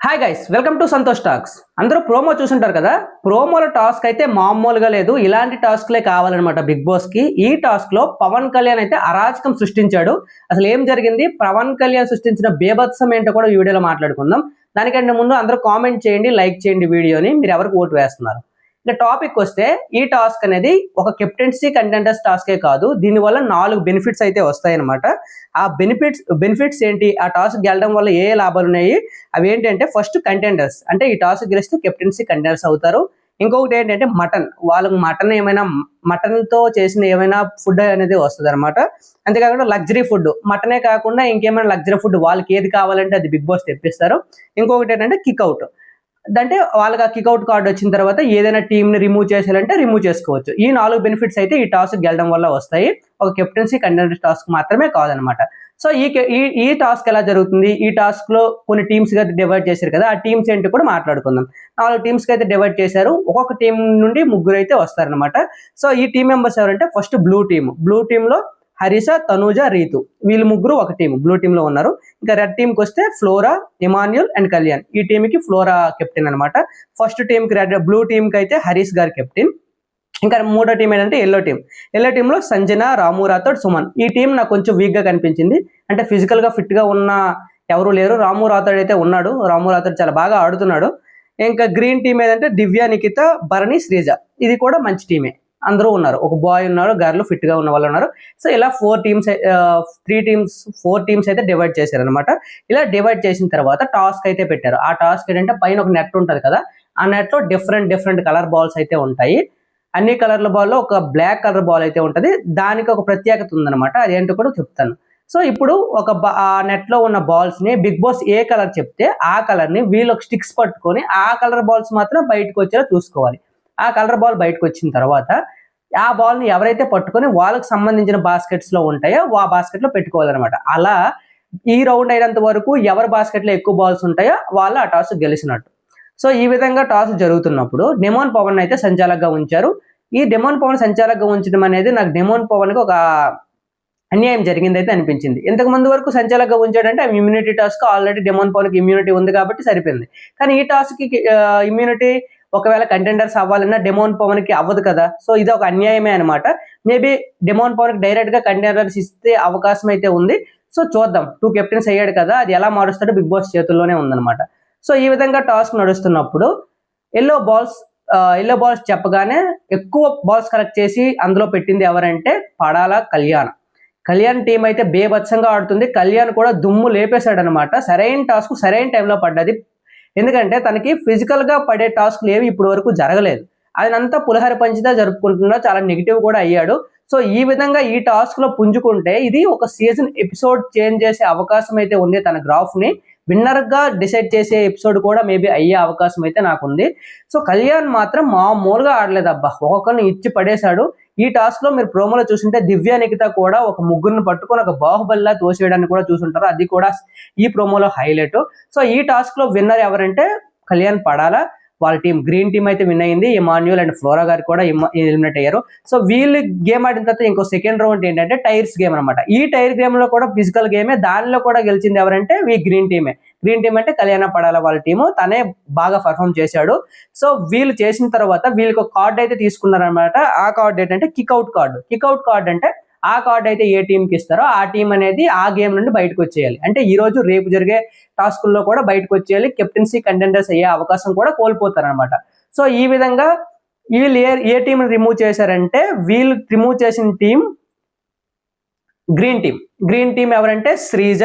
Hi guys, welcome to Santosh talks. అందరూ promo చూసుంటారు కదా. ప్రోమోలో టాస్క్ అయితే మామూలుగా లేదు, ఇలాంటి టాస్క్లే కావాలన్నమాట బిగ్ బాస్ కి. ఈ టాస్క్ లో పవన్ కళ్యాణ్ అయితే అరాచకం సృష్టించాడు. అసలు ఏం జరిగింది, పవన్ కళ్యాణ్ సృష్టించిన బేభత్సం ఏంటో కూడా ఈ వీడియోలో మాట్లాడుకుందాం. దానికంటే ముందు అందరూ కామెంట్ చేయండి, లైక్ చేయండి వీడియోని. మీరు ఎవరికి ఓటు వేస్తున్నారు? ఇక టాపిక్ వస్తే, ఈ టాస్క్ అనేది ఒక కెప్టెన్సీ కంటెండర్స్ టాస్కే కాదు, దీనివల్ల 4 బెనిఫిట్స్ అయితే వస్తాయన్నమాట. ఆ బెనిఫిట్స్ ఏంటి, ఆ టాస్క్ గెలడం వల్ల ఏ లాభాలు ఉన్నాయి, అవి ఏంటంటే ఫస్ట్ కంటెండర్స్, అంటే ఈ టాస్క్ గెలిస్తే కెప్టెన్సీ కంటెండర్స్ అవుతారు. ఇంకొకటి ఏంటంటే మటన్, వాళ్ళకి మటన్తో చేసిన ఏమైనా ఫుడ్ అనేది వస్తుంది అనమాట. అంతేకాకుండా లగ్జరీ ఫుడ్, మటనే కాకుండా ఇంకేమైనా లగ్జరీ ఫుడ్ వాళ్ళకి ఏది కావాలంటే అది బిగ్ బాస్ తెప్పిస్తారు. ఇంకొకటి ఏంటంటే కిక్అవుట్, అంటే వాళ్ళకి ఆ కిక్అవుట్ కార్డు వచ్చిన తర్వాత ఏదైనా టీంని రిమూవ్ చేసేయాలంటే రిమూవ్ చేసుకోవచ్చు. ఈ 4 బెనిఫిట్స్ అయితే ఈ టాస్క్ గెలడం వల్ల వస్తాయి, ఒక కెప్టెన్సీ కంటెండర్ టాస్క్ మాత్రమే కాదనమాట. సో ఈ టాస్క్ ఎలా జరుగుతుంది, ఈ టాస్క్ లో కొన్ని టీమ్స్ గా డివైడ్ చేశారు కదా, ఆ టీమ్స్ ఏంటి కూడా మాట్లాడుకుందాం. 4 టీమ్స్ కి అయితే డివైడ్ చేశారు, ఒక్కొక్క టీం నుండి 3 అయితే వస్తారనమాట. సో ఈ టీం మెంబర్స్ ఎవరంటే, ఫస్ట్ బ్లూ టీమ్ లో హరిష, తనూజ, రీతు, వీళ్ళు 3 ఒక టీం బ్లూ టీమ్ లో ఉన్నారు. ఇంకా రెడ్ టీమ్ కి వస్తే ఫ్లోరా, ఇమాన్యుల్ అండ్ కళ్యాణ్. ఈ టీమ్ కి ఫ్లోరా కెప్టెన్ అనమాట. ఫస్ట్ టీమ్ కి బ్లూ టీమ్ కి అయితే హరీష్ గారు కెప్టెన్. ఇంకా 3వ టీం ఏంటంటే ఎల్లో టీమ్ లో సంజన, రాము రాథోడ్, సుమన్. ఈ టీం నాకు కొంచెం వీక్ గా కనిపించింది, అంటే ఫిజికల్ గా ఫిట్ గా ఉన్న ఎవరు లేరు. రాము రాథోడ్ అయితే ఉన్నాడు, రాము రాథోడ్ చాలా బాగా ఆడుతున్నాడు. ఇంకా గ్రీన్ టీం ఏదంటే దివ్య, నిఖిత, భరణి, శ్రీజ. ఇది కూడా మంచి టీమే, అందరూ ఉన్నారు, ఒక బాయ్ ఉన్నారు, గర్ల్ ఫిట్ గా ఉన్న వాళ్ళు ఉన్నారు. సో ఇలా 4 టీమ్స్ అయితే డివైడ్ చేశారు అనమాట. ఇలా డివైడ్ చేసిన తర్వాత టాస్క్ అయితే పెట్టారు. ఆ టాస్క్ ఏంటంటే, పైన ఒక నెట్ ఉంటుంది కదా, ఆ నెట్ లో డిఫరెంట్ కలర్ బాల్స్ అయితే ఉంటాయి. అన్ని కలర్ల బాల్లో ఒక బ్లాక్ కలర్ బాల్ అయితే ఉంటుంది, దానికి ఒక ప్రత్యేకత ఉందన్నమాట. అదేంటో కూడా చెప్తాను. సో ఇప్పుడు ఆ నెట్ లో ఉన్న బాల్స్ ని బిగ్ బాస్ ఏ కలర్ చెప్తే ఆ కలర్ ని వీళ్ళు స్టిక్స్ పట్టుకొని ఆ కలర్ బాల్స్ మాత్రం బయటకు వచ్చేలా చూసుకోవాలి. ఆ కలర్ బాల్ బయటకు వచ్చిన తర్వాత ఆ బాల్ ని ఎవరైతే పట్టుకొని వాళ్ళకి సంబంధించిన బాస్కెట్స్ లో ఉంటాయో ఆ బాస్కెట్ లో పెట్టుకోవాలన్నమాట. అలా ఈ రౌండ్ అయినంత వరకు ఎవరి బాస్కెట్ లో ఎక్కువ బాల్స్ ఉంటాయో వాళ్ళు ఆ టాస్ గెలిచినట్టు. సో ఈ విధంగా టాస్ జరుగుతున్నప్పుడు డెమోన్ పవన్ అయితే సంచాలకుగా ఉంచారు. ఈ డెమోన్ పవన్ సంచాలకుగా ఉంచడం అనేది నాకు డెమోన్ పవన్ కి ఒక అన్యాయం జరిగింది అయితే అనిపించింది. ఇంతకు ముందు వరకు సంచాలకుగా ఉంచాడంటే immunity task already demon Pawan కి ఇమ్యూనిటీ ఉంది కాబట్టి సరిపోయింది. కానీ ఈ టాస్క్ కి ఇమ్యూనిటీ ఒకవేళ కంటెండర్స్ అవ్వాలన్నా డెమోన్ పవన్ కి అవ్వదు కదా. సో ఇది ఒక అన్యాయమే అనమాట. మేబీ డెమోన్ పవన్ కి డైరెక్ట్ గా కంటెండర్స్ ఇస్తే అవకాశం అయితే ఉంది. సో చూద్దాం, 2 కెప్టెన్స్ అయ్యాడు కదా, అది ఎలా మారుస్తాడో బిగ్ బాస్ చేతుల్లోనే ఉందన్నమాట. సో ఈ విధంగా టాస్క్ నడుస్తున్నప్పుడు ఎల్లో బాల్స్ చెప్పగానే ఎక్కువ బాల్స్ కలెక్ట్ చేసి అందులో పెట్టింది ఎవరంటే పడాల కళ్యాణ్ టీం అయితే బేభత్సంగా ఆడుతుంది. కళ్యాణ్ కూడా దుమ్ము లేపేశాడు అనమాట. సరైన టాస్క్ సరైన టైంలో పడ్డది. ఎందుకంటే తనకి ఫిజికల్ గా పడే టాస్క్లు ఏవి ఇప్పటి వరకు జరగలేదు. అదంతా పులిహోర పంచితే జరుపుకుంటున్నా, చాలా నెగిటివ్ కూడా అయ్యాడు. సో ఈ విధంగా ఈ టాస్క్ లో పుంజుకుంటే ఇది ఒక సీజన్ ఎపిసోడ్ చేంజ్ చేసే అవకాశం అయితే ఉంది. తన గ్రాఫ్ ని విన్నర్ గా డిసైడ్ చేసే ఎపిసోడ్ కూడా మేబీ అయ్యే అవకాశం అయితే నాకుంది. సో కళ్యాణ్ మాత్రం మామూలుగా ఆడలేదు అబ్బా, ఒక్కొక్కరిని ఇచ్చి పడేశాడు. ఈ టాస్క్ లో మీరు ప్రోమోలో చూసుంటే దివ్య, నిఖిత కూడా ఒక ముగ్గురిని పట్టుకొని ఒక బాహుబలిలా తోసేయడానికి కూడా చూసుంటారు, అది కూడా ఈ ప్రోమోలో హైలైట్. సో ఈ టాస్క్ లో విన్నర్ ఎవరంటే కళ్యాణ్ పడాలా. వాళ్ళ టీం గ్రీన్ టీం అయితే విన్ అయింది. ఇమాన్యుల్ అండ్ ఫ్లోరా గారు కూడా ఎలిమినేట్ అయ్యారు. సో వీళ్ళు గేమ్ ఆడిన తర్వాత ఇంకో సెకండ్ రౌండ్ ఏంటంటే టైర్స్ గేమ్ అనమాట. ఈ టైర్ గేమ్ లో కూడా ఫిజికల్ గేమే, దానిలో కూడా గెలిచింది ఎవరంటే గ్రీన్ టీమ్ అంటే కళ్యాణ పడాల వాళ్ళ టీము, తనే బాగా పర్ఫామ్ చేశాడు. సో వీళ్ళు చేసిన తర్వాత వీళ్ళకి ఒక కార్డ్ అయితే తీసుకున్నారనమాట. ఆ కార్డ్ ఏంటంటే కిక్అవుట్ కార్డ్ అంటే ఆ కార్డ్ అయితే ఏ టీంకి ఇస్తారో ఆ టీం అనేది ఆ గేమ్ నుండి బయటకు వచ్చేయాలి. అంటే ఈ రోజు రేపు జరిగే టాస్కుల్లో కూడా బయటకు వచ్చేయాలి, కెప్టెన్సీ కంటెండర్స్ అయ్యే అవకాశం కూడా కోల్పోతారనమాట. సో ఈ విధంగా వీళ్ళు ఏ టీం రిమూవ్ చేశారంటే, వీళ్ళు రిమూవ్ చేసిన టీం గ్రీన్ టీం ఎవరంటే శ్రీజ,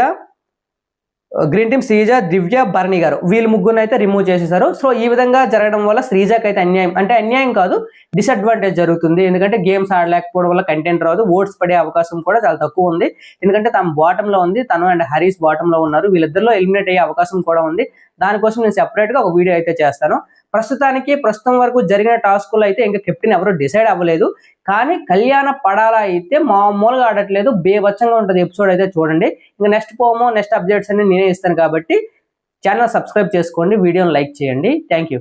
దివ్య, భరణి గారు, వీళ్ళు 3 అయితే రిమూవ్ చేసేసారు. సో ఈ విధంగా జరగడం వల్ల శ్రీజకి అయితే అన్యాయం కాదు, డిసడ్వాంటేజ్ జరుగుతుంది. ఎందుకంటే గేమ్స్ ఆడలేకపోవడం వల్ల కంటెంట్ రాదు, ఓట్స్ పడే అవకాశం కూడా చాలా తక్కువ ఉంది. ఎందుకంటే తను బాటమ్ లో ఉంది, తను అండ్ హరీష్ బాటమ్ లో ఉన్నారు, వీళ్ళిద్దరిలో ఎలిమినేట్ అయ్యే అవకాశం కూడా ఉంది. దానికోసం నేను సెపరేట్ గా ఒక వీడియో అయితే చేస్తాను. ప్రస్తుతం వరకు జరిగిన టాస్కుల్లో అయితే ఇంకా కెప్టెన్ ఎవరు డిసైడ్ అవ్వలేదు. కానీ కళ్యాణ పడాల అయితే మామూలుగా ఆడట్లేదు, బేభత్సంగా ఉంటుంది ఎపిసోడ్ అయితే చూడండి. ఇంకా నెక్స్ట్ అప్డేట్స్ అన్ని నేనే ఇస్తాను కాబట్టి ఛానల్ సబ్స్క్రైబ్ చేసుకోండి, వీడియోని లైక్ చేయండి. Thank you.